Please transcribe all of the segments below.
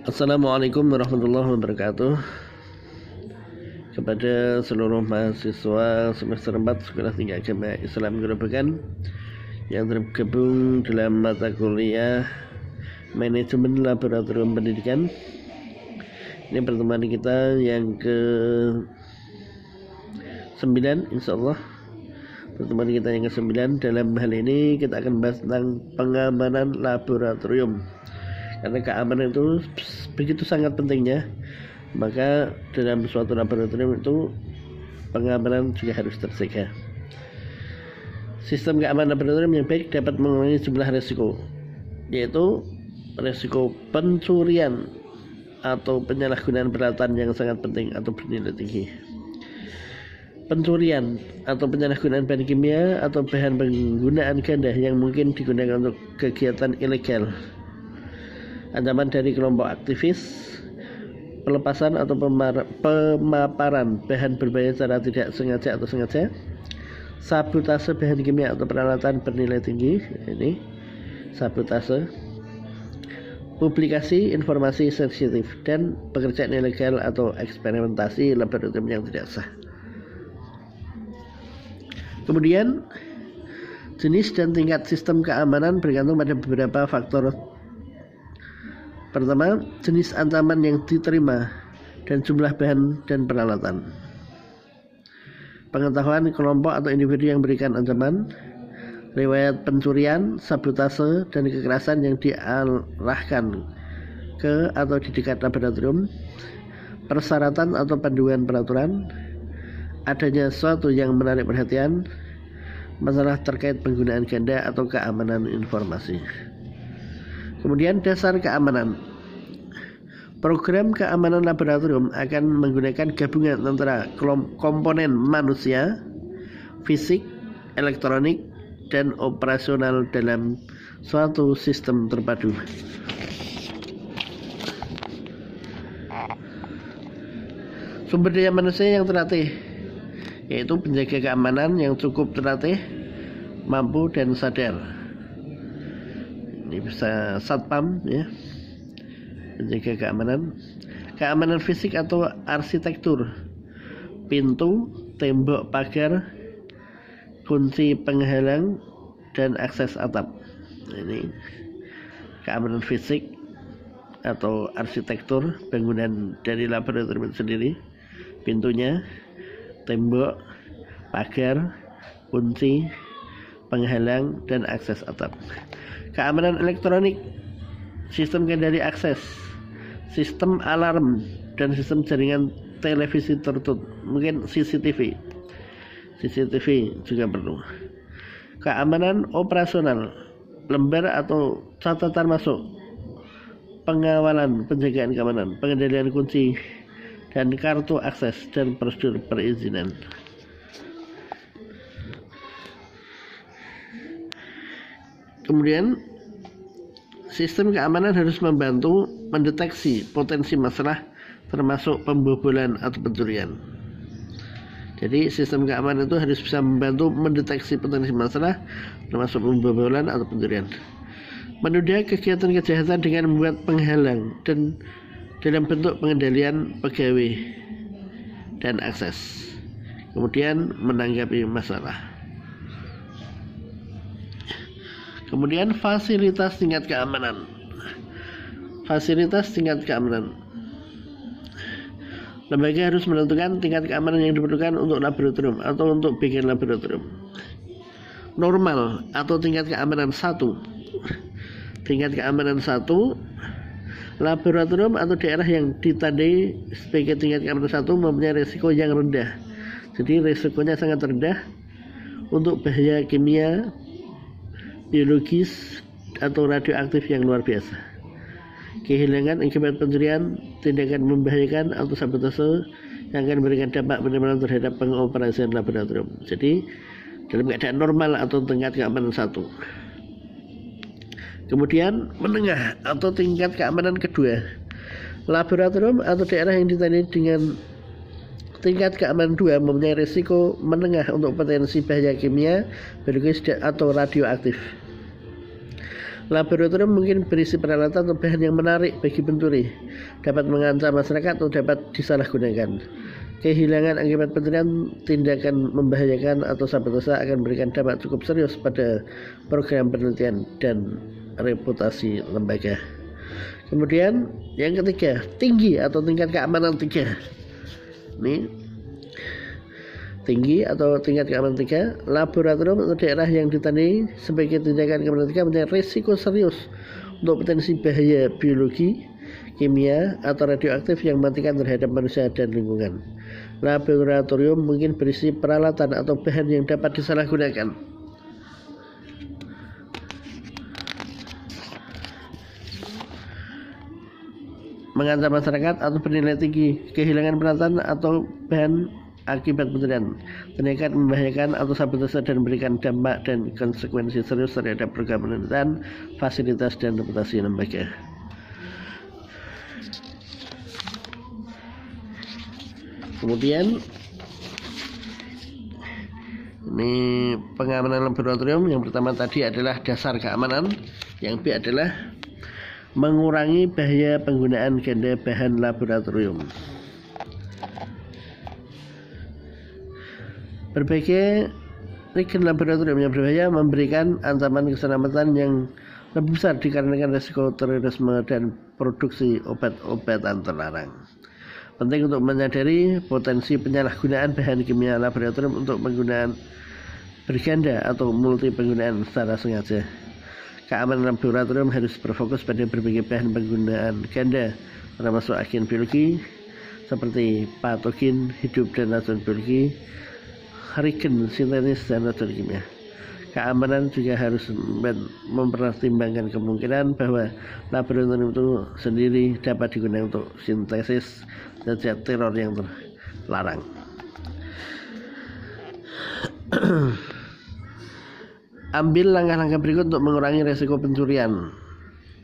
Assalamualaikum warahmatullahi wabarakatuh. Kepada seluruh mahasiswa semester 4 Sekolah Tinggi Agama Islam Gerobokan yang tergabung dalam mata kuliah Manajemen Laboratorium Pendidikan, ini pertemuan kita yang ke-9 insyaallah. Pertemuan kita yang ke-9. Dalam hal ini kita akan bahas tentang pengamanan laboratorium. Karena keamanan itu begitu sangat pentingnya, maka dalam suatu laboratorium itu pengamanan juga harus terjaga. Sistem keamanan laboratorium yang baik dapat mengurangi jumlah resiko, yaitu resiko pencurian atau penyalahgunaan peralatan yang sangat penting atau bernilai tinggi. Pencurian atau penyalahgunaan bahan kimia atau bahan penggunaan ganda yang mungkin digunakan untuk kegiatan ilegal, ancaman dari kelompok aktivis, pelepasan atau pemaparan bahan berbahaya secara tidak sengaja atau sengaja, sabotase bahan kimia atau peralatan bernilai tinggi, ini sabotase, publikasi informasi sensitif, dan pekerjaan ilegal atau eksperimentasi laboratorium yang tidak sah. Kemudian jenis dan tingkat sistem keamanan bergantung pada beberapa faktor. Pertama, jenis ancaman yang diterima dan jumlah bahan dan peralatan. Pengetahuan kelompok atau individu yang berikan ancaman, riwayat pencurian, sabotase, dan kekerasan yang diarahkan ke atau di dekat laboratorium, persyaratan atau panduan peraturan, adanya sesuatu yang menarik perhatian, masalah terkait penggunaan ganda atau keamanan informasi. Kemudian dasar keamanan. Program keamanan laboratorium akan menggunakan gabungan antara komponen manusia, fisik, elektronik, dan operasional dalam suatu sistem terpadu. Sumber daya manusia yang terlatih, yaitu penjaga keamanan yang cukup terlatih, mampu, dan sadar. Ini bisa satpam, ya, penjaga keamanan. Keamanan fisik atau arsitektur, pintu, tembok, pagar, kunci penghalang, dan akses atap. Ini keamanan fisik atau arsitektur bangunan dari laboratorium itu sendiri, pintunya, tembok, pagar, kunci penghalang, dan akses atap. Keamanan elektronik, sistem kendali akses, sistem alarm, dan sistem jaringan televisi tertutup, mungkin CCTV juga perlu. Keamanan operasional, lembar atau catatan masuk, pengawalan, penjagaan keamanan, pengendalian kunci dan kartu akses, dan prosedur perizinan. Kemudian sistem keamanan harus membantu mendeteksi potensi masalah termasuk pembobolan atau pencurian. Jadi sistem keamanan itu harus bisa membantu mendeteksi potensi masalah termasuk pembobolan atau pencurian. Menunda kegiatan kejahatan dengan membuat penghalang dan dalam bentuk pengendalian pegawai dan akses. Kemudian menanggapi masalah. Kemudian fasilitas tingkat keamanan. Fasilitas tingkat keamanan. Lembaga harus menentukan tingkat keamanan yang diperlukan untuk laboratorium atau untuk bagian laboratorium. Normal atau tingkat keamanan 1. Tingkat keamanan 1, laboratorium atau daerah yang ditandai sebagai tingkat keamanan 1 mempunyai risiko yang rendah. Jadi risikonya sangat rendah untuk bahaya kimia, biologis, atau radioaktif yang luar biasa. Kehilangan akibat pencurian, tindakan membahayakan, atau sabotase yang akan memberikan dampak benar-benar terhadap pengoperasian laboratorium. Jadi dalam keadaan normal atau tingkat keamanan 1. Kemudian menengah atau tingkat keamanan kedua, laboratorium atau daerah yang ditandai dengan tingkat keamanan 2 mempunyai risiko menengah untuk potensi bahaya kimia, biologis, atau radioaktif. Laboratorium mungkin berisi peralatan atau bahan yang menarik bagi pencuri, dapat mengancam masyarakat atau dapat disalahgunakan. Kehilangan akibat pencurian, tindakan membahayakan atau sabotase akan memberikan dampak cukup serius pada program penelitian dan reputasi lembaga. Kemudian yang ketiga, tinggi atau tingkat keamanan 3. Ini tinggi atau tingkat keamanan 3, laboratorium atau daerah yang ditandai sebagai tindakan keamanan 3 punya risiko serius untuk potensi bahaya biologi, kimia, atau radioaktif yang mematikan terhadap manusia dan lingkungan. Laboratorium mungkin berisi peralatan atau bahan yang dapat disalahgunakan. Mengancam masyarakat atau bernilai tinggi, kehilangan peralatan atau bahan akibat pencurian, tindakan membahayakan atau sabotase dan memberikan dampak dan konsekuensi serius terhadap program penelitian, fasilitas dan reputasi lembaga. Kemudian ini pengamanan laboratorium. Yang pertama tadi adalah dasar keamanan, yang B adalah mengurangi bahaya penggunaan ganda bahan laboratorium. Berbagai regen laboratorium yang berbahaya memberikan ancaman keselamatan yang lebih besar dikarenakan risiko terorisme dan produksi obat-obatan terlarang. Penting untuk menyadari potensi penyalahgunaan bahan kimia laboratorium untuk penggunaan berganda atau multi penggunaan secara sengaja. Keamanan laboratorium harus berfokus pada berbagai bahan penggunaan ganda, termasuk agen biologi seperti patogen hidup dan racun biologi, regen sintetis dan racun kimia. Keamanan juga harus mempertimbangkan kemungkinan bahwa laboratorium itu sendiri dapat digunakan untuk sintesis zat teror yang terlarang. Ambil langkah-langkah berikut untuk mengurangi risiko pencurian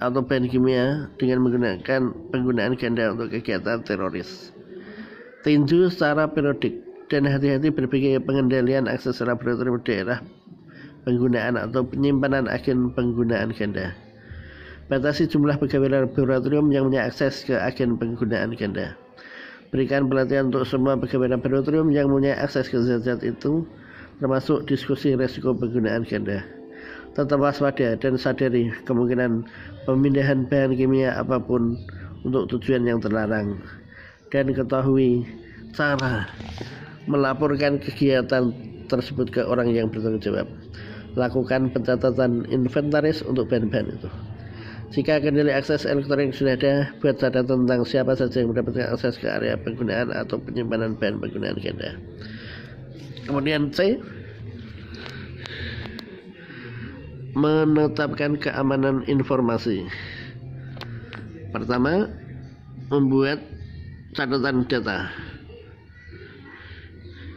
atau bahan kimia dengan menggunakan penggunaan ganda untuk kegiatan teroris. Tinjau secara periodik dan hati-hati berbagai pengendalian akses laboratorium daerah penggunaan atau penyimpanan agen penggunaan ganda. Batasi jumlah pegawai laboratorium yang punya akses ke agen penggunaan ganda. Berikan pelatihan untuk semua pegawai laboratorium yang punya akses ke zat-zat itu, termasuk diskusi risiko penggunaan ganda. Tetap waspada dan sadari kemungkinan pemindahan bahan kimia apapun untuk tujuan yang terlarang, dan ketahui cara melaporkan kegiatan tersebut ke orang yang bertanggung jawab. Lakukan pencatatan inventaris untuk bahan-bahan itu. Jika kendali akses elektronik sudah ada, buat catatan tentang siapa saja yang mendapatkan akses ke area penggunaan atau penyimpanan bahan penggunaan ganda. Kemudian C, menetapkan keamanan informasi. Pertama, membuat catatan data.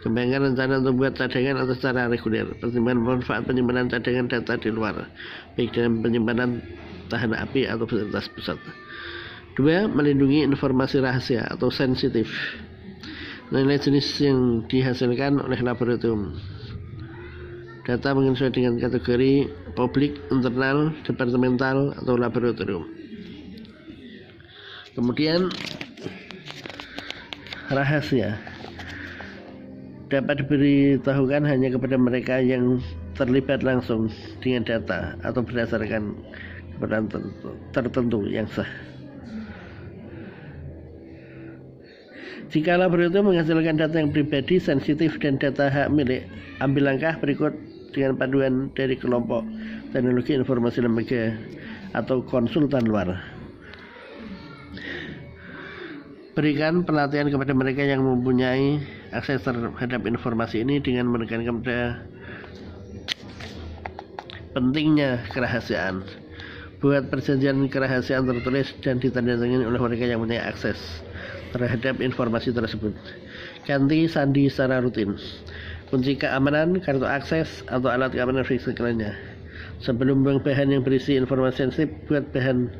Kembangkan rencana untuk membuat cadangan atau secara reguler. Pertimbangan manfaat penyimpanan cadangan data di luar, baik dalam penyimpanan tahan api atau fasilitas pusat. 2. Melindungi informasi rahasia atau sensitif. Nilai jenis yang dihasilkan oleh laboratorium. Data menyesuaikan dengan kategori publik, internal, departemental, atau laboratorium. Kemudian rahasia dapat diberitahukan hanya kepada mereka yang terlibat langsung dengan data atau berdasarkan kebenaran tertentu yang sah. Jika laboratorium menghasilkan data yang pribadi, sensitif, dan data hak milik, ambil langkah berikut dengan panduan dari kelompok teknologi informasi lembaga atau konsultan luar. Berikan pelatihan kepada mereka yang mempunyai akses terhadap informasi ini dengan menekankan pada pentingnya kerahasiaan. Buat perjanjian kerahasiaan tertulis dan ditandatangani oleh mereka yang mempunyai akses terhadap informasi tersebut. Ganti sandi secara rutin. Kunci keamanan, kartu akses, atau alat keamanan fisik lainnya. Sebelum buang bahan yang berisi informasi sensitif, buat bahan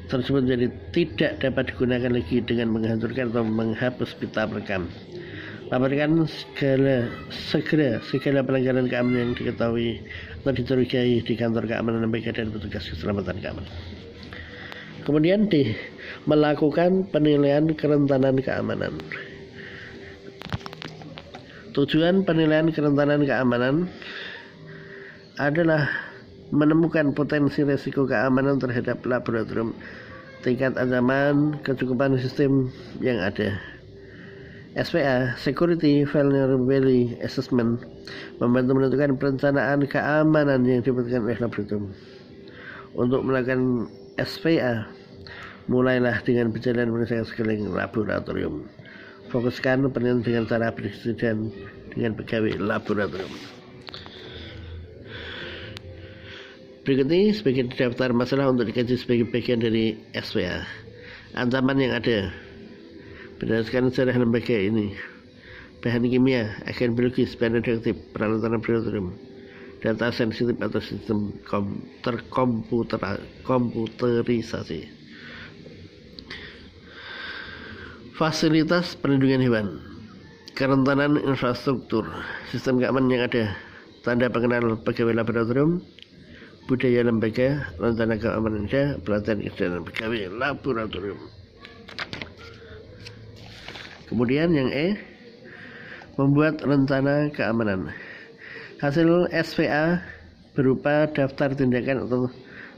tersebut jadi tidak dapat digunakan lagi dengan menghancurkan atau menghapus pita perekam. Laporkan segala pelanggaran keamanan yang diketahui atau dicurigai di kantor keamanan lembaga dan petugas keselamatan keamanan. Kemudian D. Melakukan penilaian kerentanan keamanan. Tujuan penilaian kerentanan keamanan adalah menemukan potensi risiko keamanan terhadap laboratorium, tingkat ancaman, kecukupan sistem yang ada. SVA, Security Vulnerability Assessment, membantu menentukan perencanaan keamanan yang dibutuhkan oleh laboratorium. Untuk melakukan SVA, mulailah dengan berjalan mengecek sekeliling laboratorium. Fokuskan penelitian dengan cara berdiskusi dan dengan pegawai laboratorium. Berikut ini sebagai daftar masalah untuk dikaji sebagai bagian dari SVA. Ancaman yang ada berdasarkan sejarah lembaga ini: bahan kimia, agen biologis, bahan radioaktif, peralatan laboratorium, data sensitif atau sistem komputerisasi. Fasilitas perlindungan hewan, kerentanan infrastruktur, sistem keamanan yang ada, tanda pengenal pegawai laboratorium, budaya lembaga, rencana keamanan ada, pelatihan kesehatan pegawai laboratorium. Kemudian yang E, membuat rencana keamanan. Hasil SVA berupa daftar tindakan atau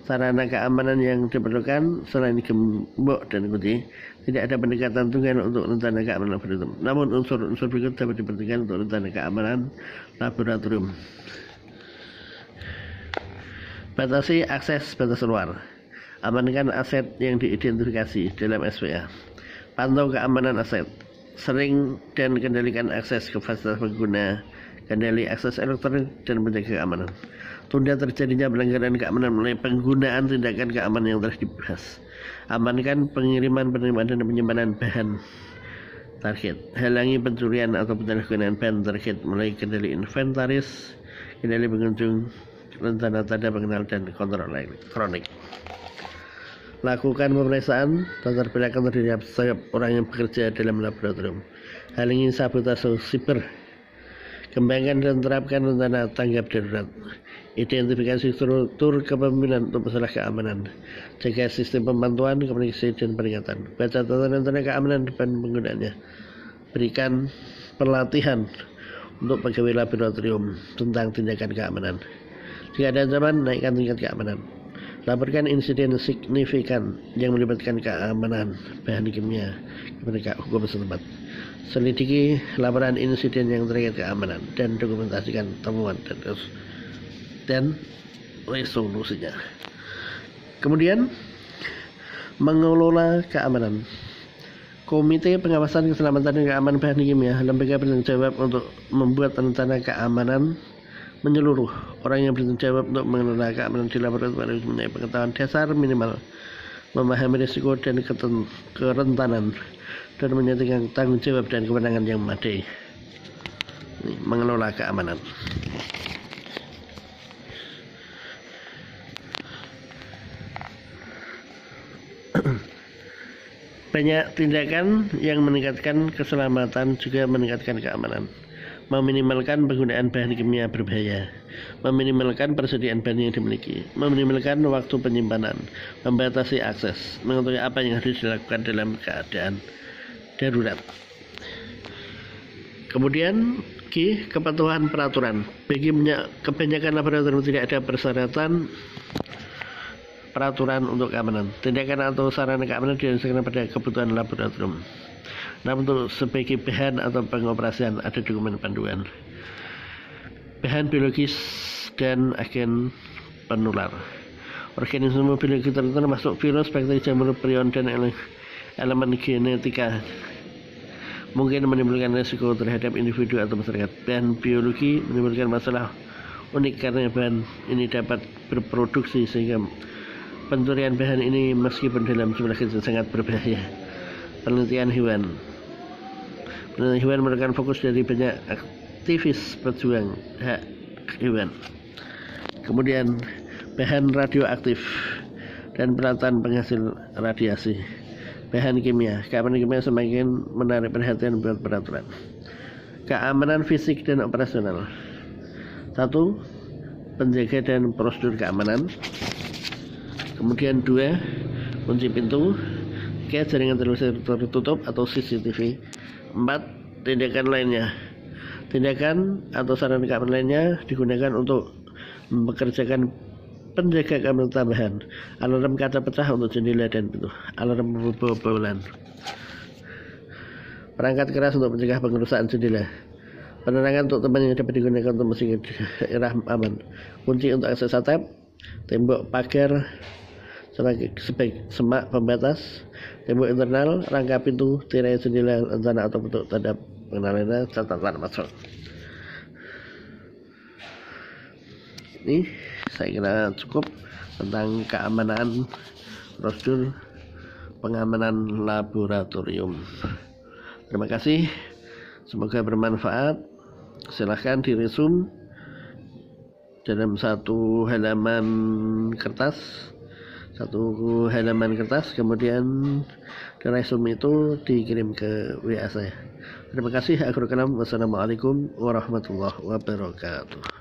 sarana keamanan yang diperlukan. Selain gembok dan kunci, tidak ada pendekatan tunggal untuk rencana keamanan laboratorium. Namun unsur-unsur berikut dapat diperlukan untuk rencana keamanan laboratorium. Batasi akses batas luar. Amankan aset yang diidentifikasi dalam SVA. Pantau keamanan aset. Sering dan kendalikan akses ke fasilitas pengguna, kendali akses elektronik dan menjaga keamanan. Tunda terjadinya pelanggaran keamanan melalui penggunaan tindakan keamanan yang telah dibahas. Amankan pengiriman, penerimaan, dan penyimpanan bahan target. Halangi pencurian atau penyalahgunaan bahan target melalui kendali inventaris, kendali pengunjung, rencana tanda pengenal, dan kontrol elektronik. Lakukan pemeriksaan latar belakang terhadap setiap orang yang bekerja dalam laboratorium. Halangi sabotase siber. Kembangkan dan terapkan rencana tanggap darurat. Identifikasi struktur kepemimpinan untuk masalah keamanan. Jaga sistem pemantauan, komunikasi, dan peringatan. Baca tata rencana keamanan depan penggunaannya. Berikan pelatihan untuk pegawai laboratorium tentang tindakan keamanan. Jika ada ancaman, naikkan tingkat keamanan. Laporkan insiden signifikan yang melibatkan keamanan bahan kimia kepada hukum setempat. Selidiki laporan insiden yang terkait keamanan dan dokumentasikan temuan dan resolusinya. Kemudian, mengelola keamanan. Komite Pengawasan Keselamatan dan Keamanan Bahan Kimia, lembaga bertanggung jawab untuk membuat rencana keamanan menyeluruh. Orang yang bertanggung jawab untuk mengelola keamanan di laboratorium harus mempunyai pengetahuan dasar minimal, memahami risiko dan kerentanan, dan menyatakan tanggung jawab dan kewenangan yang memadai. Mengelola keamanan. Banyak tindakan yang meningkatkan keselamatan juga meningkatkan keamanan. Meminimalkan penggunaan bahan kimia berbahaya, meminimalkan persediaan bahan yang dimiliki, meminimalkan waktu penyimpanan, membatasi akses, mengetahui apa yang harus dilakukan dalam keadaan darurat. Kemudian G, kepatuhan peraturan. Bagi kebanyakan laboratorium tidak ada persyaratan peraturan untuk keamanan. Tindakan atau sarana keamanan didasarkan pada kebutuhan laboratorium. Namun untuk sebagai bahan atau pengoperasian ada dokumen panduan. Bahan biologis dan agen penular. Organisme biologi tertentu termasuk virus, bakteri, jamur, prion, dan elemen genetika mungkin menimbulkan risiko terhadap individu atau masyarakat. Bahan biologi menimbulkan masalah unik karena bahan ini dapat berproduksi sehingga pencurian bahan ini meskipun dalam jumlah kecil sangat berbahaya. Penelitian hewan. Penelitian hewan merupakan fokus dari banyak aktivis pejuang hak hewan. Kemudian bahan radioaktif dan peralatan penghasil radiasi. Bahan kimia. Keamanan kimia semakin menarik perhatian buat peraturan. keamanan fisik dan operasional. 1. Penjaga dan prosedur keamanan. Kemudian 2. Kunci pintu. 3. Jaringan televisi tertutup atau CCTV. 4. Tindakan lainnya. Tindakan atau saran keamanan lainnya digunakan untuk mempekerjakan penjaga keamanan tambahan. Alarm kaca pecah untuk jendela dan pintu. Alarm kebobolan. Perangkat keras untuk mencegah pengerusakan jendela. Penerangan untuk teman yang dapat digunakan untuk mesin daerah aman. Kunci untuk akses atap. Tembok pagar sebagai semak pembatas. Tembok internal, rangka pintu, tirai jendela, rencana atau bentuk tanda pengenalan, catatan masuk. Ini saya kira cukup tentang keamanan prosedur pengamanan laboratorium. Terima kasih, semoga bermanfaat. Silahkan diresum dalam satu halaman kertas, kemudian resume itu dikirim ke WA saya. Terima kasih. Akhirul kalam. Wassalamualaikum warahmatullahi wabarakatuh.